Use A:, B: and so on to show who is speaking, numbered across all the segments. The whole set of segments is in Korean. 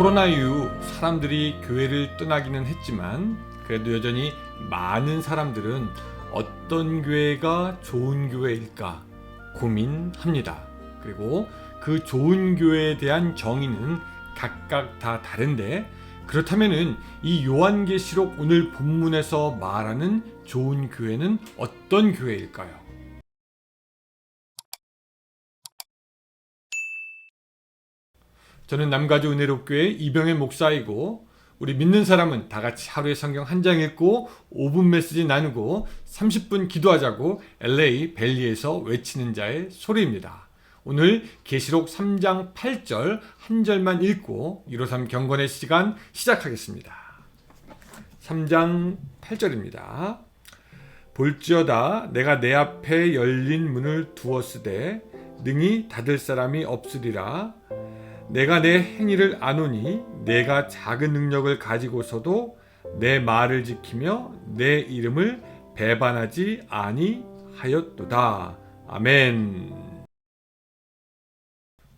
A: 코로나 이후 사람들이 교회를 떠나기는 했지만 그래도 여전히 많은 사람들은 어떤 교회가 좋은 교회일까 고민합니다. 그리고 그 좋은 교회에 대한 정의는 각각 다 다른데, 그렇다면은 이 요한계시록 오늘 본문에서 말하는 좋은 교회는 어떤 교회일까요? 저는 남가주 은혜롭교회 이병현 목사이고, 우리 믿는 사람은 다 같이 하루에 성경 한 장 읽고 5분 메시지 나누고 30분 기도하자고 LA 벨리에서 외치는 자의 소리입니다. 오늘 계시록 3장 8절 한 절만 읽고 153 경건의 시간 시작하겠습니다. 3장 8절입니다. 볼지어다 내가 내 앞에 열린 문을 두었으되 능히 닫을 사람이 없으리라. 내가 내 행위를 아노니 내가 작은 능력을 가지고서도 내 말을 지키며 내 이름을 배반하지 아니하였도다. 아멘.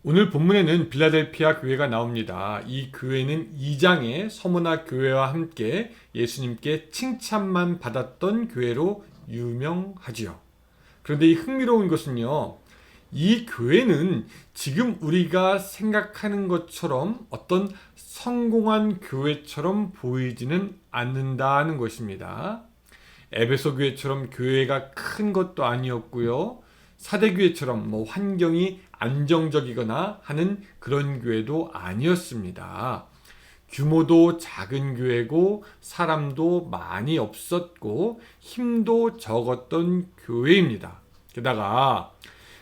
A: 오늘 본문에는 빌라델피아 교회가 나옵니다. 이 교회는 2장의 서머나 교회와 함께 예수님께 칭찬만 받았던 교회로 유명하지요. 그런데 이 흥미로운 것은요, 이 교회는 지금 우리가 생각하는 것처럼 어떤 성공한 교회처럼 보이지는 않는다는 것입니다. 에베소 교회처럼 교회가 큰 것도 아니었고요. 사대 교회처럼 환경이 안정적이거나 하는 그런 교회도 아니었습니다. 규모도 작은 교회고 사람도 많이 없었고 힘도 적었던 교회입니다. 게다가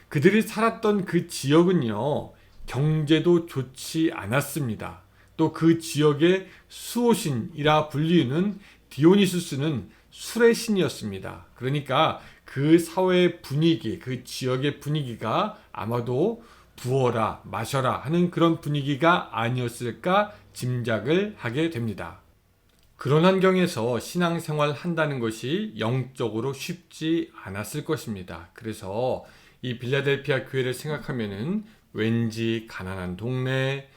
A: 그들이 살았던 그 지역은요, 경제도 좋지 않았습니다. 또 그 지역의 수호신이라 불리는 디오니수스는 술의 신이었습니다. 그러니까 그 사회의 분위기, 그 지역의 분위기가 아마도 부어라, 마셔라 하는 그런 분위기가 아니었을까 짐작을 하게 됩니다. 그런 환경에서 신앙생활 한다는 것이 영적으로 쉽지 않았을 것입니다. 그래서 이 빌라델피아 교회를 생각하면은 왠지 가난한 동네,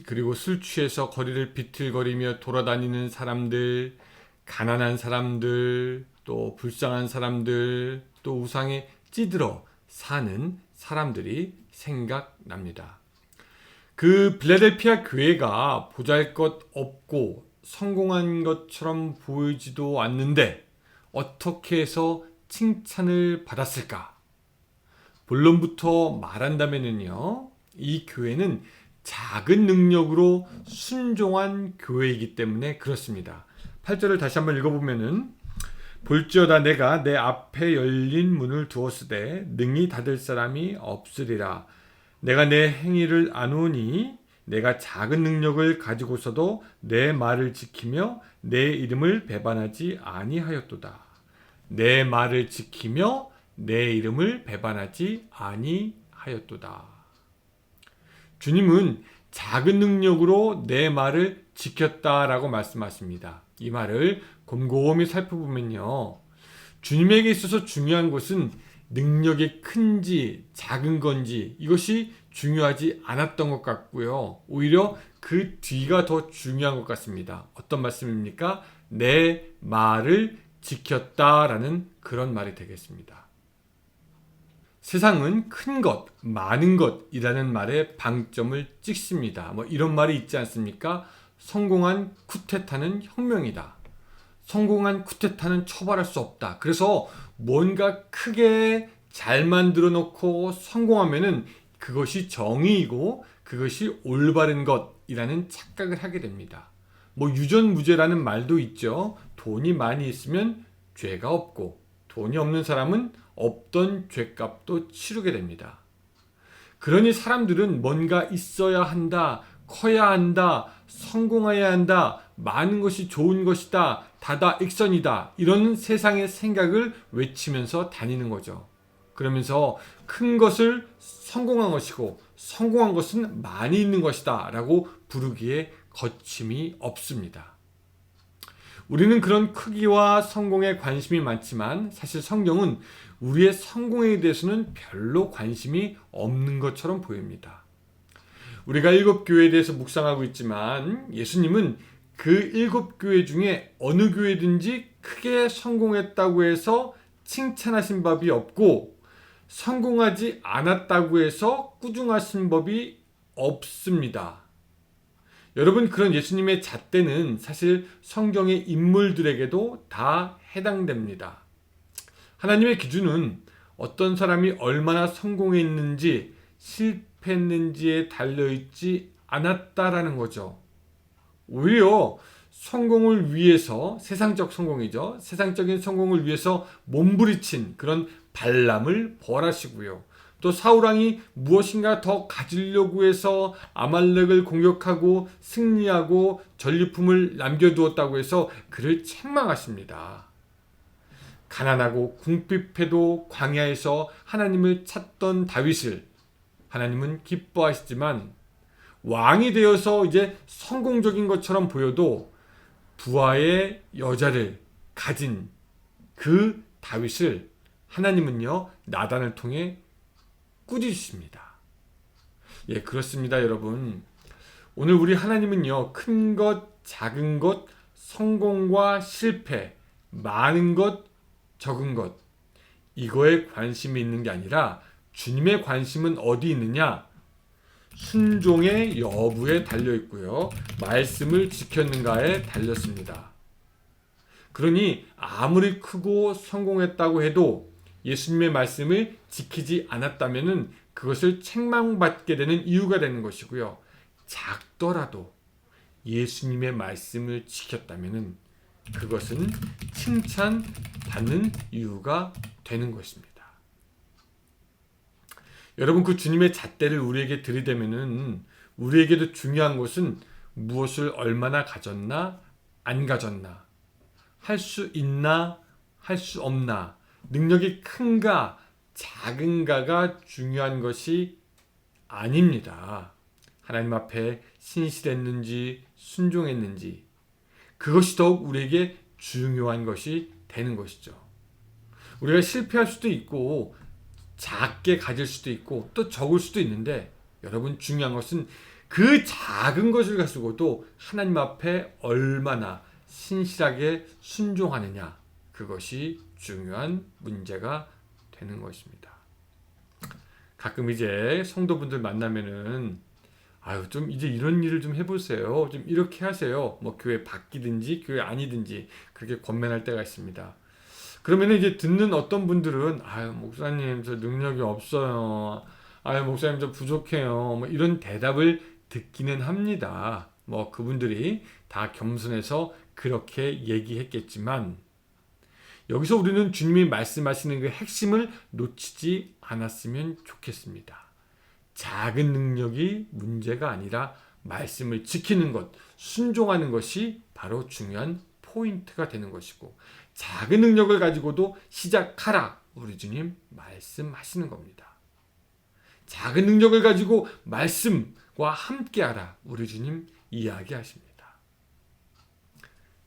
A: 그리고 술 취해서 거리를 비틀거리며 돌아다니는 사람들, 가난한 사람들, 또 불쌍한 사람들, 또 우상에 찌들어 사는 사람들이 생각납니다. 그 빌라델피아 교회가 보잘것없고 성공한 것처럼 보이지도 않는데 어떻게 해서 칭찬을 받았을까? 본론부터 말한다면요, 이 교회는 작은 능력으로 순종한 교회이기 때문에 그렇습니다. 8절을 다시 한번 읽어보면은, 볼지어다 내가 내 앞에 열린 문을 두었으되 능히 닫을 사람이 없으리라. 내가 내 행위를 아노니 내가 작은 능력을 가지고서도 내 말을 지키며 내 이름을 배반하지 아니하였도다. 내 말을 지키며 내 이름을 배반하지 아니하였도다. 주님은 작은 능력으로 내 말을 지켰다라고 말씀하십니다. 이 말을 곰곰이 살펴보면요, 주님에게 있어서 중요한 것은 능력이 큰지 작은 건지 이것이 중요하지 않았던 것 같고요. 오히려 그 뒤가 더 중요한 것 같습니다. 어떤 말씀입니까? 내 말을 지켰다라는 그런 말이 되겠습니다. 세상은 큰 것, 많은 것이라는 말에 방점을 찍습니다. 이런 말이 있지 않습니까? 성공한 쿠데타는 혁명이다. 성공한 쿠데타는 처벌할 수 없다. 그래서 뭔가 크게 잘 만들어 놓고 성공하면은 그것이 정의이고 그것이 올바른 것이라는 착각을 하게 됩니다. 유전무죄라는 말도 있죠. 돈이 많이 있으면 죄가 없고 돈이 없는 사람은 없던 죄값도 치르게 됩니다. 그러니 사람들은 뭔가 있어야 한다, 커야 한다, 성공해야 한다, 많은 것이 좋은 것이다, 다다익선이다, 이런 세상의 생각을 외치면서 다니는 거죠. 그러면서 큰 것을 성공한 것이고 성공한 것은 많이 있는 것이다 라고 부르기에 거침이 없습니다. 우리는 그런 크기와 성공에 관심이 많지만 사실 성경은 우리의 성공에 대해서는 별로 관심이 없는 것처럼 보입니다. 우리가 7교회에 대해서 묵상하고 있지만 예수님은 그 7교회 중에 어느 교회든지 크게 성공했다고 해서 칭찬하신 법이 없고 성공하지 않았다고 해서 꾸중하신 법이 없습니다. 여러분, 그런 예수님의 잣대는 사실 성경의 인물들에게도 다 해당됩니다. 하나님의 기준은 어떤 사람이 얼마나 성공했는지 실패했는지에 달려있지 않았다라는 거죠. 오히려 성공을 위해서, 세상적 성공이죠. 세상적인 성공을 위해서 몸부리친 그런 발람을 벌하시고요. 또 사울왕이 무엇인가 더 가지려고 해서 아말렉을 공격하고 승리하고 전리품을 남겨두었다고 해서 그를 책망하십니다. 가난하고 궁핍해도 광야에서 하나님을 찾던 다윗을 하나님은 기뻐하시지만 왕이 되어서 이제 성공적인 것처럼 보여도 부하의 여자를 가진 그 다윗을 하나님은요, 나단을 통해 꾸짖으십니다. 예, 그렇습니다, 여러분. 오늘 우리 하나님은요, 큰 것, 작은 것, 성공과 실패, 많은 것, 적은 것, 이거에 관심이 있는 게 아니라 주님의 관심은 어디 있느냐? 순종의 여부에 달려 있고요. 말씀을 지켰는가에 달렸습니다. 그러니 아무리 크고 성공했다고 해도 예수님의 말씀을 지키지 않았다면 그것을 책망받게 되는 이유가 되는 것이고요. 작더라도 예수님의 말씀을 지켰다면 그것은 칭찬받는 이유가 되는 것입니다. 여러분, 그 주님의 잣대를 우리에게 들이대면은 우리에게도 중요한 것은 무엇을 얼마나 가졌나 안 가졌나, 할 수 있나 할 수 없나, 능력이 큰가 작은가가 중요한 것이 아닙니다. 하나님 앞에 신실했는지 순종했는지, 그것이 더욱 우리에게 중요한 것이 되는 것이죠. 우리가 실패할 수도 있고 작게 가질 수도 있고 또 적을 수도 있는데, 여러분, 중요한 것은 그 작은 것을 가지고도 하나님 앞에 얼마나 신실하게 순종하느냐, 그것이 중요한 문제가 되는 것입니다. 가끔 이제 성도분들 만나면은 좀 이제 이런 일을 좀 해보세요, 좀 이렇게 하세요, 뭐 교회 바뀌든지 교회 아니든지 그렇게 권면할 때가 있습니다. 그러면 이제 듣는 어떤 분들은 목사님 저 능력이 없어요, 목사님 저 부족해요, 뭐 이런 대답을 듣기는 합니다. 뭐 그분들이 다 겸손해서 그렇게 얘기했겠지만, 여기서 우리는 주님이 말씀하시는 그 핵심을 놓치지 않았으면 좋겠습니다. 작은 능력이 문제가 아니라 말씀을 지키는 것, 순종하는 것이 바로 중요한 포인트가 되는 것이고, 작은 능력을 가지고도 시작하라, 우리 주님 말씀하시는 겁니다. 작은 능력을 가지고 말씀과 함께하라, 우리 주님 이야기하십니다.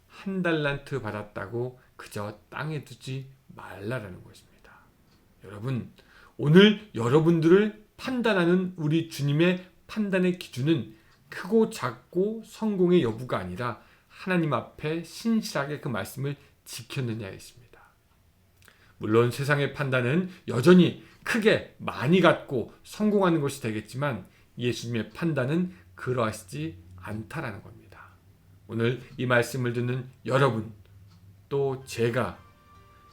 A: 한 달란트 받았다고 그저 땅에 두지 말라라는 것입니다. 여러분, 오늘 여러분들을 판단하는 우리 주님의 판단의 기준은 크고 작고 성공의 여부가 아니라 하나님 앞에 신실하게 그 말씀을 지켰느냐에 있습니다. 물론 세상의 판단은 여전히 크게 많이 갖고 성공하는 것이 되겠지만 예수님의 판단은 그러하시지 않다라는 겁니다. 오늘 이 말씀을 듣는 여러분, 또 제가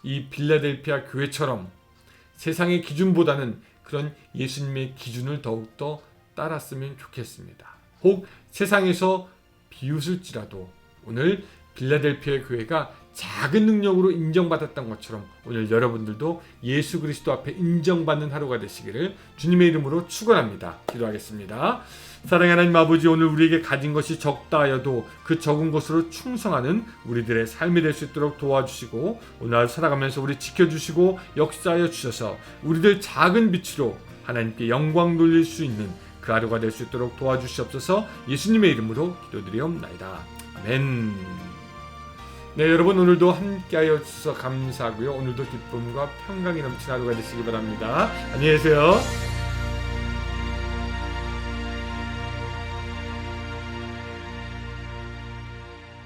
A: 이 빌라델피아 교회처럼 세상의 기준보다는 그런 예수님의 기준을 더욱더 따랐으면 좋겠습니다. 혹 세상에서 비웃을지라도 오늘 빌라델피아 교회가 작은 능력으로 인정받았던 것처럼 오늘 여러분들도 예수 그리스도 앞에 인정받는 하루가 되시기를 주님의 이름으로 축원합니다. 기도하겠습니다. 사랑하는 하나님 아버지, 오늘 우리에게 가진 것이 적다 하여도 그 적은 것으로 충성하는 우리들의 삶이 될 수 있도록 도와주시고, 오늘 하루 살아가면서 우리 지켜주시고 역사하여 주셔서 우리들 작은 빛으로 하나님께 영광 돌릴 수 있는 그 하루가 될 수 있도록 도와주시옵소서. 예수님의 이름으로 기도드리옵나이다. 아멘. 네, 여러분, 오늘도 함께하여 주셔서 감사하고요. 오늘도 기쁨과 평강이 넘치는 하루가 되시기 바랍니다. 안녕히 계세요.